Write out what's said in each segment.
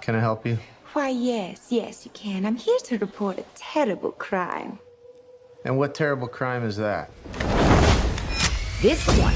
Can I help you? Why, yes, you can. I'm here to report a terrible crime. And what terrible crime is that? This one.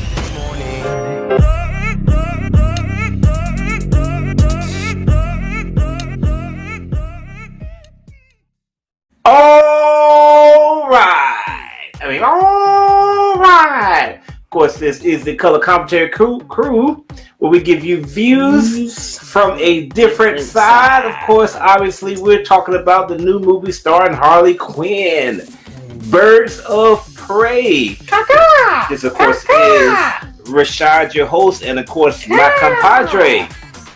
All right. All right. Of course, this is the Color Commentary crew where we give you views from a different side. Of course, obviously, we're talking about the new movie starring Harlequinn, Birds of Prey. This, of course, is Rashad, your host, and, of course, my compadre.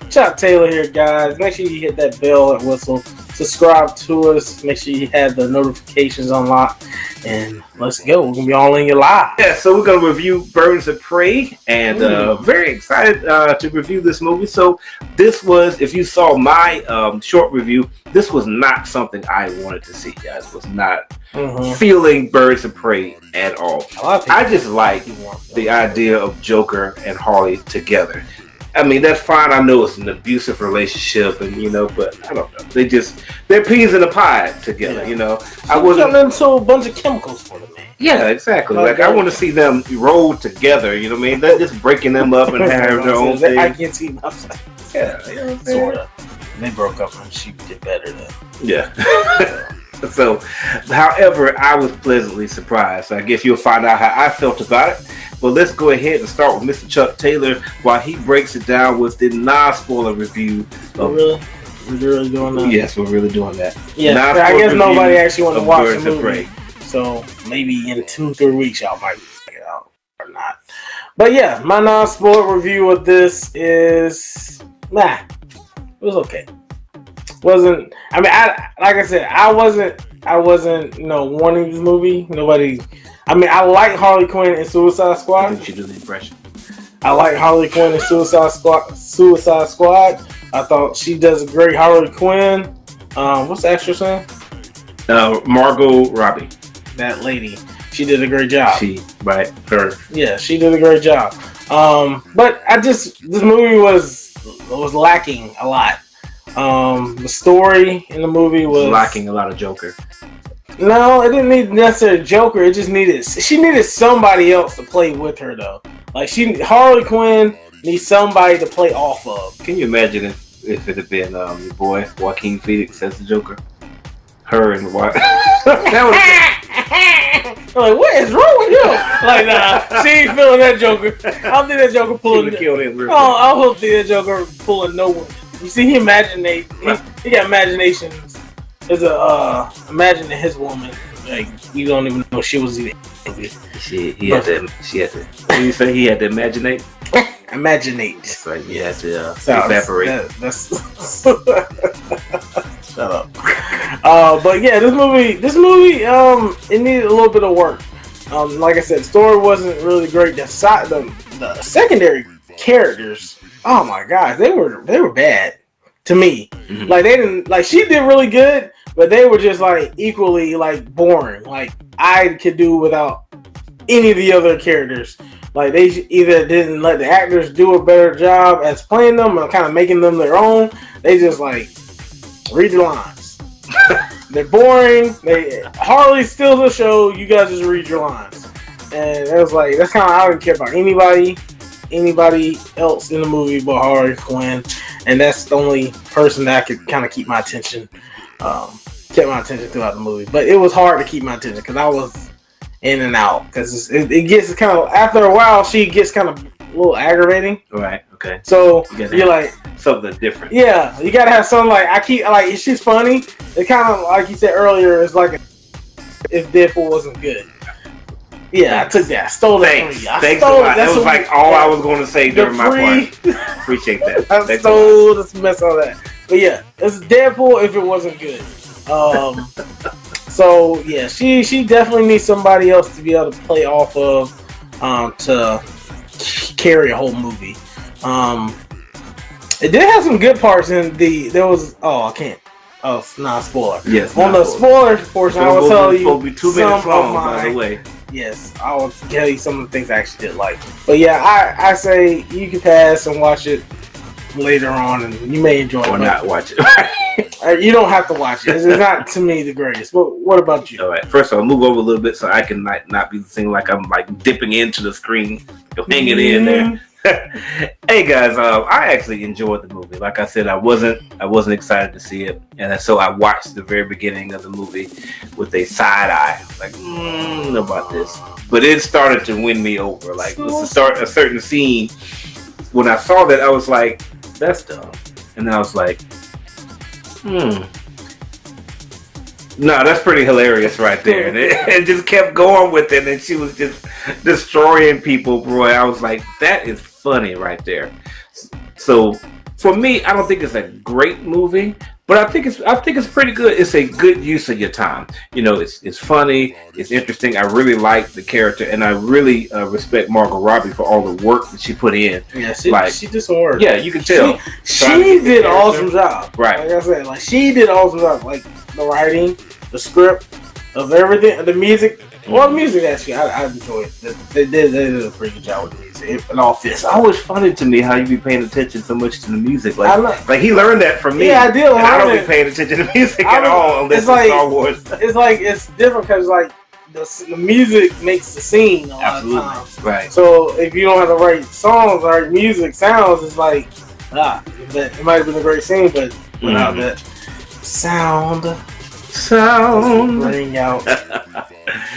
Chuck Taylor here, guys. Make sure you hit that bell and whistle. Subscribe to us. Make sure you have the notifications unlocked. And let's go. We're going to be all in your live. Yeah, so we're going to review Birds of Prey. And very excited to review this movie. So this was, if you saw my short review, this was not something I wanted to see, guys. Was not feeling Birds of Prey at all. I just like the idea of Joker and Harley together. I mean, that's fine. I know it's an abusive relationship, and but I don't know. They're peas in a pie together. I wasn't into a bunch of chemicals for them, man. Yeah, exactly. Like I want to see them roll together. You know what I mean? They're just breaking them up and having their own thing. I can see them. Yeah, sort of. They broke up, and she did better then. Yeah. So, however, I was pleasantly surprised. I guess you'll find out how I felt about it. But let's go ahead and start with Mr. Chuck Taylor while he breaks it down with the non-spoiler review. We're really doing that? Yes, we're really doing that. Yeah, I guess nobody actually want to watch the movie. So maybe in 2-3 weeks y'all might check it out or not. But yeah, my non-spoiler review of this is it was okay. Wasn't I wasn't wanting this movie. Nobody. I mean, I like Harley Quinn in Suicide Squad. I think she did the impression. I like Harley Quinn in Suicide Squad. I thought she does a great Harley Quinn. What's the actress name? Margot Robbie. That lady. She did a great job. Her. Yeah, she did a great job. But this movie was lacking a lot. The story in the movie was lacking a lot of Joker. No, it didn't need necessarily Joker. It just she needed somebody else to play with her though. Like Harley Quinn needs somebody to play off of. Can you imagine if it had been your boy Joaquin Phoenix as the Joker? Her and what? Like, what is wrong with you? Like, nah, she ain't feeling that Joker. I don't think that Joker pulling. I don't think that Joker pulling no one. You see, he imaginate. He got imaginations. There's imagining his woman. Like, you don't even know she was even. She had to. What do you say? He had to imaginate. Imaginate. That's right. You had to evaporate. That's shut up. But yeah, this movie, it needed a little bit of work. Like I said, the story wasn't really great. The secondary characters, oh my gosh, they were bad to me. Mm-hmm. Like they didn't like. She did really good, but they were just like equally like boring. Like I could do without any of the other characters. Like they either didn't let the actors do a better job as playing them or kind of making them their own. They just like read the lines. They're boring. Harley steals the show. You guys just read your lines, and it was like that's kind of I didn't care about anybody else in the movie but Harley Quinn, and that's the only person that I could kind of keep my attention. Kept my attention throughout the movie, but it was hard to keep my attention because I was in and out because it gets kind of after a while she gets kind of a little aggravating. Right. Okay. So you're like something different. Yeah, you gotta have something like she's funny. It kind of like you said earlier. It's like if Deadpool wasn't good. Yeah, thanks. I took that. I stole that from you. Thanks a lot. That was like all I was going to say during my part. Appreciate that. I stole the mess out of that. But yeah, it's Deadpool if it wasn't good. So yeah, she definitely needs somebody else to be able to play off of to carry a whole movie. It did have some good parts in there was I can't. Oh, it's not a spoiler. Yes. On the spoiler portion, I will tell you be 2 minutes long, by the way. Yes, I will tell you some of the things I actually did like. But yeah, I say you can pass and watch it later on, and you may enjoy it or not watch it. You don't have to watch it. It's not to me the greatest. But what about you? All right. First, I'll move over a little bit so I can not be seeing like I'm like dipping into the screen, hanging in there. Hey guys, I actually enjoyed the movie. Like I said, I wasn't excited to see it, and so I watched the very beginning of the movie with a side eye, like know about this. But it started to win me over. Like let's start a certain scene. When I saw that, I was like, "That's dumb," and then I was like, No, that's pretty hilarious right there. And it just kept going with it, and she was just destroying people, bro. I was like, that is funny right there. So for me, I don't think it's a great movie, but I think it's pretty good. It's a good use of your time. You know, it's funny, it's interesting. I really like the character, and I really respect Margot Robbie for all the work that she put in. Yeah, she did some work. Yeah, you can tell. She did an awesome job. Right. Like I said, like she did an awesome job. Like the writing, the script, of everything, the music. Well, the music actually, I enjoyed it. They did a pretty good job with the music. It all fits. It's always funny to me how you be paying attention so much to the music. Like he learned that from me. Yeah, I did. I don't be paying attention to music at all unless it's Star Wars. It's different because like the music makes the scene a lot of times. Right. So if you don't have the right songs or right music sounds, it's like it might have been a great scene, but without that sound bring out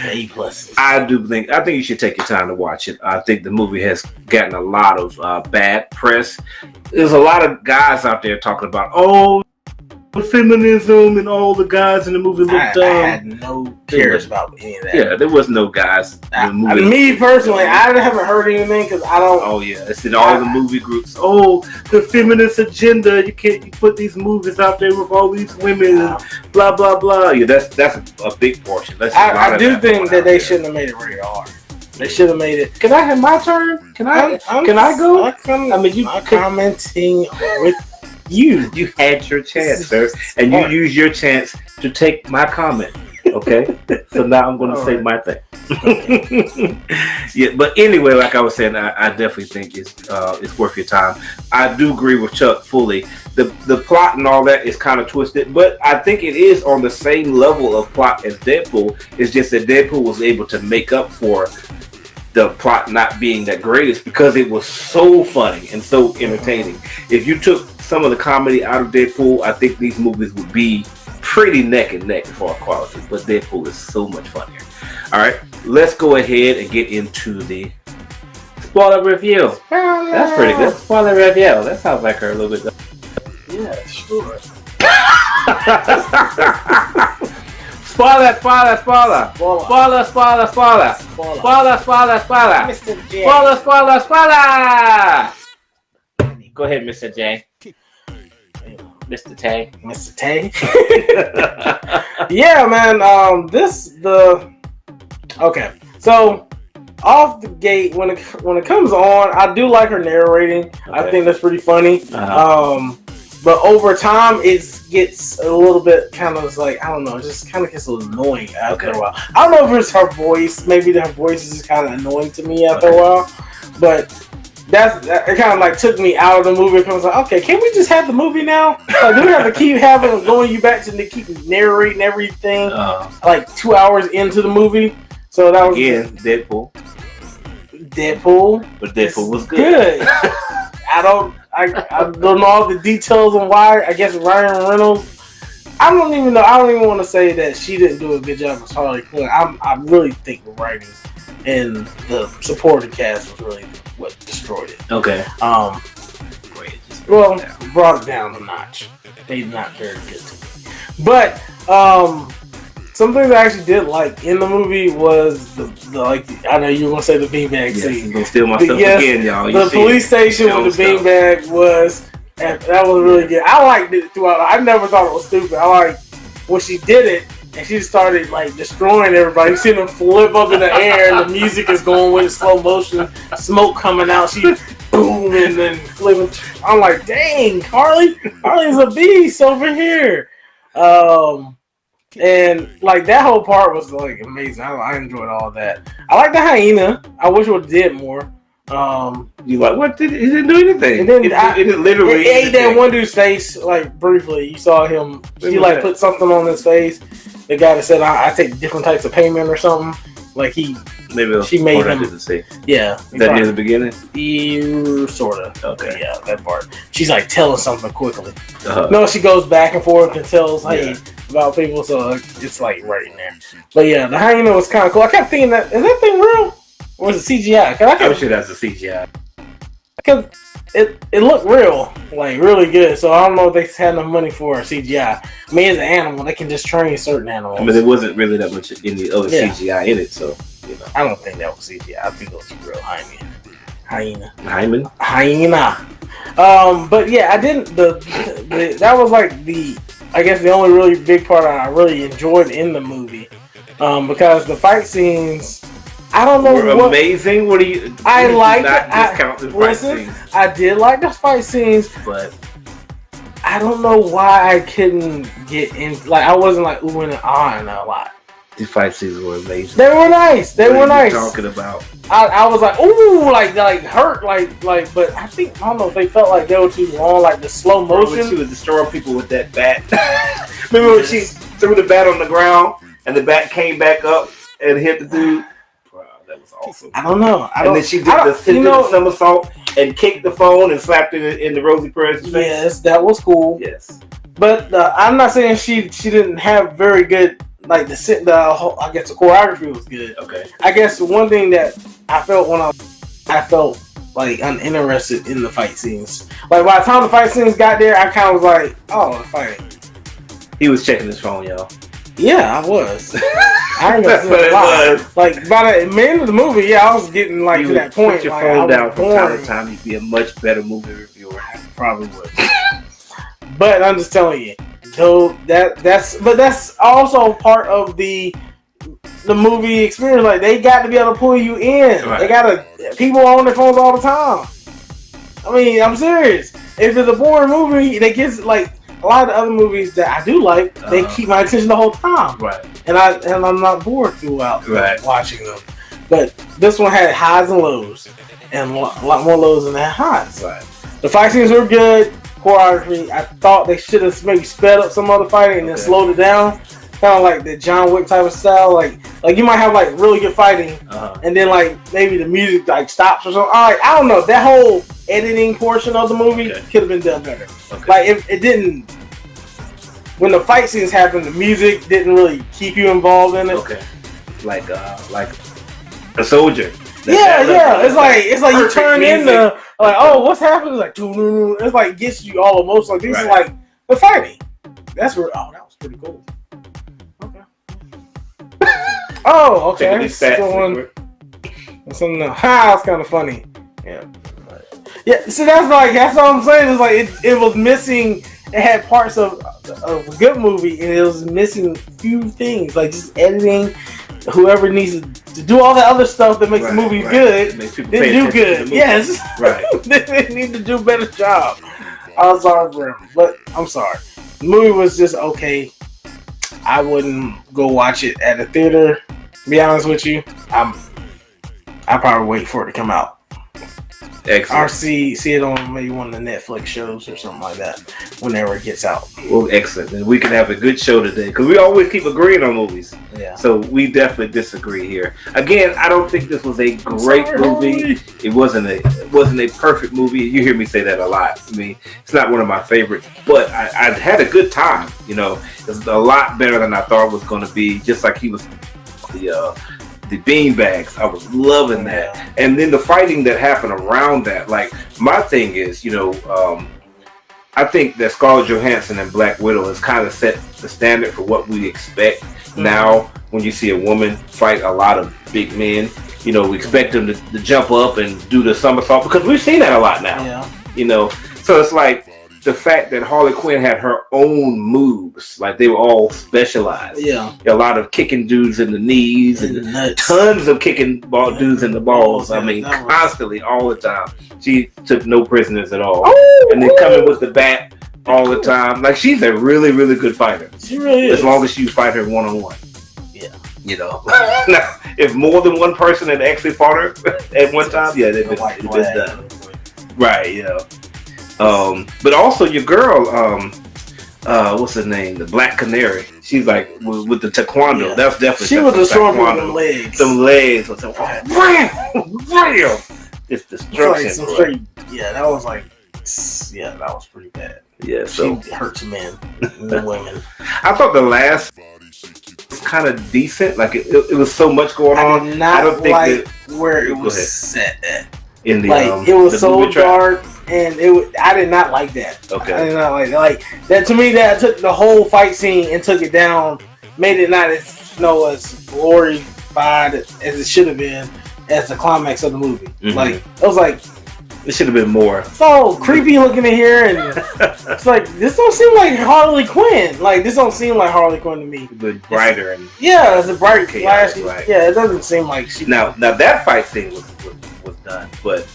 A plus. I think you should take your time to watch it. I think the movie has gotten a lot of bad press. There's a lot of guys out there talking about the feminism and all the guys in the movie look dumb. I had no cares about any of that. Yeah, there was no guys. Me personally, I haven't heard anything because I don't. Oh yeah, it's in all the movie groups. The feminist agenda. You can't put these movies out there with all these women and blah blah blah. Yeah, that's a big portion. I do think that they shouldn't have made it rated R. They should have made it. Can I have my turn? Can I go? I'm commenting with you. You had your chance, sir, and you used your chance to take my comment. Okay, so now I'm going to say my thing. Yeah, but anyway, like I was saying, I definitely think it's worth your time. I do agree with Chuck fully. The plot and all that is kind of twisted, but I think it is on the same level of plot as Deadpool. It's just that Deadpool was able to make up for the plot not being that greatest because it was so funny and so entertaining. If you took some of the comedy out of Deadpool, I think these movies would be pretty neck and neck for quality, but Deadpool is so much funnier. All right, let's go ahead and get into the spoiler review. That's pretty good. Spoiler review. That sounds like her a little bit. Yeah, sure. Spoiler. Mr. J. Spoiler. Go ahead, Mr. J. Mr. Tay. Mr. Tay. Yeah, man. Okay. So off the gate, when it comes on, I do like her narrating. Okay. I think that's pretty funny. But over time, it gets a little bit kind of like, I don't know, it just kind of gets a little annoying after a while. I don't know if it's her voice. Maybe her voice is kind of annoying to me after a while. But it kind of like took me out of the movie. I was like, okay, can't we just have the movie now? Like, do we have to keep going you back to keep narrating everything like 2 hours into the movie? So that was Deadpool. But Deadpool was good. I don't know all the details on why. I guess Ryan Reynolds. I don't even want to say that she didn't do a good job as Harlequinn. I really think the writing and the supporting cast was really what destroyed it. Okay. Brought it down a notch. They're not very good to me. But some things I actually did like in the movie was the I know you were gonna say the beanbag scene. You're gonna steal my stuff again, y'all. The police station with the beanbag that was really good. I liked it throughout. I never thought it was stupid. I liked when she did it and she started like destroying everybody. You see them flip up in the air and the music is going with slow motion, smoke coming out. She boom and then flipping. I'm like, dang, Harley's a beast over here. And like that whole part was like amazing. I enjoyed all that. I like the hyena. I wish it would did more, You like what? He didn't do anything. And then it literally ate that one dude's face like briefly. You saw him. He like put something on his face. The guy that said, "I take different types of payment" or something. Like she made him. Yeah, that near the beginning. Sort of. Okay, yeah, that part. She's like telling something quickly. No, she goes back and forth and tells about people. So it's like right in there. But yeah, the hyena was kind of cool. I kept thinking is that thing real? Or was it CGI? I'm sure that's a CGI. Because it looked real, like really good. So I don't know if they had enough money for CGI. I mean, it's an animal; they can just train certain animals. I mean, there wasn't really that much in the other CGI in it, so you know. I don't think that was CGI. I think it was real hyena. But yeah, I didn't. That was like I guess the only really big part I really enjoyed in the movie, because the fight scenes. I don't know what amazing. What do you? I like it. I did like the fight scenes, but I don't know why I couldn't get in. Like I wasn't like ooh and ah and a lot. The fight scenes were amazing. They were nice. What are you talking about? I was like ooh like hurt like but I don't know if they felt like they were too long like the slow motion. When she was destroying people with that bat. Remember when she threw the bat on the ground and the bat came back up and hit the dude. That was awesome. I don't know. Then she did the somersault and kicked the phone and slapped it in the Rosie Perez face. Yes, that was cool. Yes, but I'm not saying she didn't have very good like I guess the choreography was good. Okay. I guess one thing that I felt when I felt like uninterested in the fight scenes. Like by the time the fight scenes got there, I kind of was like, oh, the fighting. He was checking his phone, y'all. Yeah, I was. I ain't gonna say a lot. Like by the end of the movie, I was getting like to that point. Put your like, phone down from time to time. You'd be a much better movie reviewer. I probably would. But I'm just telling you, though that's also part of the movie experience. Like they got to be able to pull you in. Right. They gotta people are on their phones all the time. I mean, I'm serious. If it's a boring movie, they get like. A lot of the other movies that I do like, they keep my attention the whole time, right? And I'm not bored throughout watching them. But this one had highs and lows, and a lot more lows than that highs. Right. The fight scenes were good. Choreography, I thought they should have maybe sped up some other fighting and then slowed it down, kind of like the John Wick type of style. Like you might have like really good fighting, and then like maybe the music like stops or something. All right, I don't know. That whole editing portion of the movie could have been done better. Okay. Like if it didn't, when the fight scenes happened, the music didn't really keep you involved in it. Okay, like a soldier. Yeah. It's like you turn into like, oh, what's happening? It's like it's like gets you all emotional. Like this is like the fighting. That's where that was pretty cool. Okay. Oh, okay. Something it's kind of funny. Yeah. Yeah, see that's what I'm saying. It's like it was missing. It had parts of a good movie, and it was missing few things, like just editing. Whoever needs to do all that other stuff that makes the movie good, didn't do good. Yes, right. They need to do a better job. I was sorry for him, but I'm sorry. The movie was just okay. I wouldn't go watch it at a theater. To be honest with you, I probably wait for it to come out. Excellent. Or see it on maybe one of the Netflix shows or something like that whenever it gets out. Well, excellent. And we can have a good show today because we always keep agreeing on movies. Yeah. So we definitely disagree here. Again, I don't think this was a great movie. It wasn't a perfect movie. You hear me say that a lot. I mean, it's not one of my favorites, but I had a good time. You know, it's a lot better than I thought it was going to be. Just like he was the beanbags, I was loving that, and then the fighting that happened around that. Like my thing is, I think that Scarlett Johansson and Black Widow has kind of set the standard for what we expect now. When you see a woman fight a lot of big men, we expect them to jump up and do the somersault because we've seen that a lot now. Yeah. So it's like the fact that Harlequinn had her own moves, like they were all specialized. Yeah. A lot of kicking dudes in the knees and tons of kicking dudes in the balls. I mean, constantly, all the time. She took no prisoners at all. And then coming with the bat all the time. Like, she's a really, really good fighter. She really is. As long as you fight her one-on-one. Yeah. You know, now, if more than one person had actually fought her at one time, yeah, they'd been done. Right, yeah. But also your girl, what's her name? The Black Canary. She's like with the taekwondo. Yeah. That's definitely she was the short with them legs. Them legs. Was real. It's destruction. Like that was like, that was pretty bad. Yeah, so she hurts men and women. I thought the last was kind of decent. Like it was so much going on. I don't think like where it was set at. In the like it was so dark, and I did not like that. Okay, I did not like that. To me, that took the whole fight scene and took it down, made it not as as glorified as it should have been as the climax of the movie. Mm-hmm. Like it was like. It should have been more. So creepy looking in here, and it's like this don't seem like Harlequinn. Like this don't seem like Harlequinn to me. But brighter and it's a bright flashy. Right. Yeah, it doesn't seem like she. Now that fight scene was done, but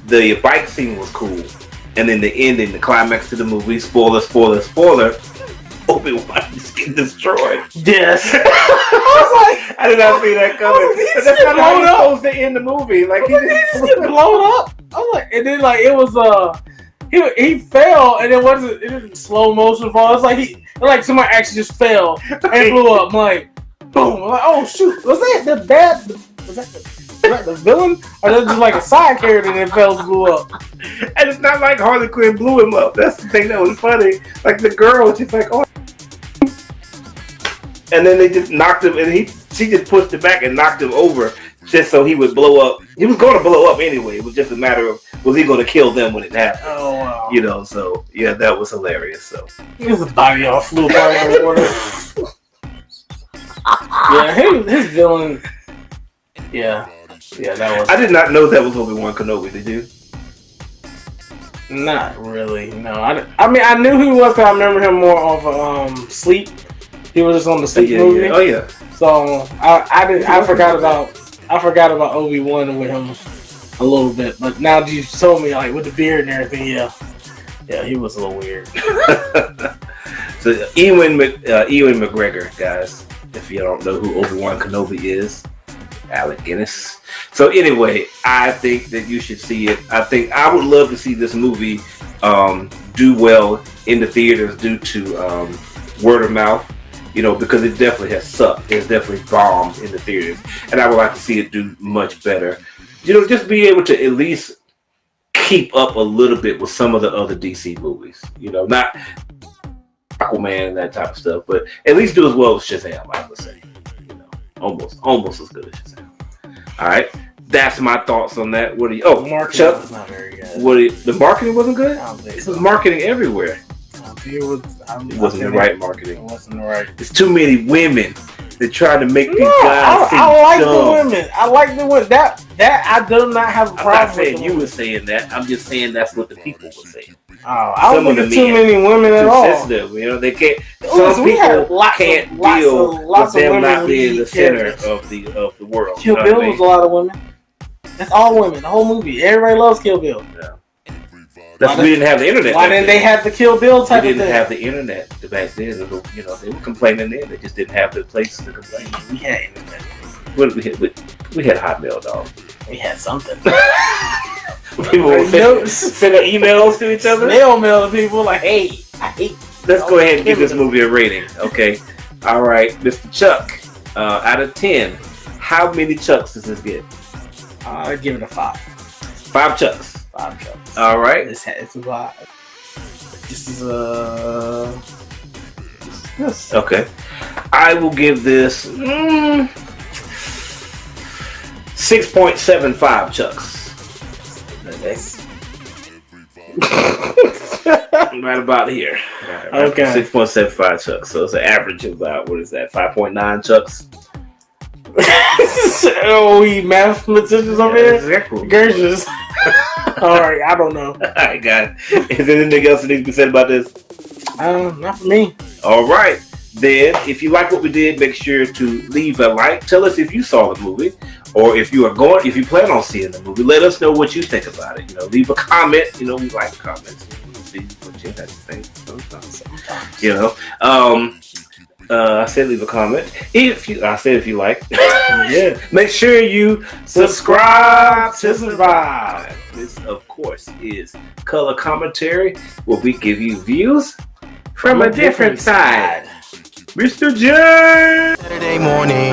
the bike scene was cool, and then the ending, the climax to the movie. Spoiler. Obi-Wan is getting destroyed. Yes. I did not see that coming. But that's not how he's supposed to end the movie. Like he just get blown up. I was like, and then like it was he fell, and then it didn't slow motion fall. It's like somebody actually just fell and blew up. I'm like, boom. I'm like, oh shoot, was that the villain, or was just like a side character that fell and blew up? And it's not like Harley Quinn blew him up. That's the thing that was funny. Like the girl, she's like, oh. And then they just knocked him, and she just pushed it back and knocked him over just so he would blow up. He was going to blow up anyway. It was just a matter of, was he going to kill them when it happened? Oh, wow. You know, so, yeah, that was hilarious. So his body all flew by the water. Yeah, his villain. Yeah, that was. I did not know that was Obi-Wan Kenobi, did you? Not really, no. I mean, I knew he was, because I remember him more of Sleep. He was just on the Sleep movie. Yeah. Oh yeah. So I forgot about Obi-Wan with him a little bit, but now that you told me, like with the beard and everything, yeah, he was a little weird. So Ewan McGregor, guys, if you don't know who Obi-Wan Kenobi is, Alec Guinness. So anyway, I think that you should see it. I think I would love to see this movie do well in the theaters due to word of mouth. You know, because it definitely has sucked. It's definitely bombed in the theaters. And I would like to see it do much better. You know, just be able to at least keep up a little bit with some of the other DC movies. You know, not Aquaman and that type of stuff, but at least do as well as Shazam, I would say. You know, almost as good as Shazam. All right. That's my thoughts on that. What do you... Oh, marketing was not very good. The marketing wasn't good? I don't think so. It was marketing everywhere. It wasn't the right marketing. It wasn't the right. There's too many women that try to make these guys seem I like dumb. the women. I like the women. That I do not have a problem with. I'm not saying you were saying that. I'm just saying that's what the people were saying. Oh, I don't think there's too many women at all. Sensitive, you know, they can't. Some people can't deal with them not being the center of the world. Kill Bill was a lot of women. That's all women. The whole movie. Everybody loves Kill Bill. Yeah. We didn't have the internet. Why didn't they have the Kill Bill type of thing? We didn't have the internet back then. You know, they were complaining then. They just didn't have the place to complain. We had internet. What did we had Hotmail, dog. We had something. People were sending emails to each other. Snail mail to people like, hey, I hate. Let's go ahead and give this movie a rating. Okay. All right, Mr. Chuck. Out of 10, how many Chucks does this get? I'd give it a 5. 5 Chucks. 5 Chucks. All right. It's a lot. This is this. Okay. I will give this 6.75 Chucks. That's right about here. Right, okay. 6.75 Chucks. So it's an average of about, what is that, 5.9 Chucks? Oh, we mathematicians over here? Exactly. Gracious. Alright, I don't know. Alright, guys. Is there anything else that needs to be said about this? Not for me. Alright. Then, if you like what we did, make sure to leave a like. Tell us if you saw the movie, or if you plan on seeing the movie. Let us know what you think about it. You know, leave a comment. You know, we like comments. See what you have to think sometimes. You know, I said leave a comment. I said if you like. Yeah. Make sure you subscribe to survive. This, of course, is Color Commentary, where we give you views from a different side. Mr. J. Saturday morning.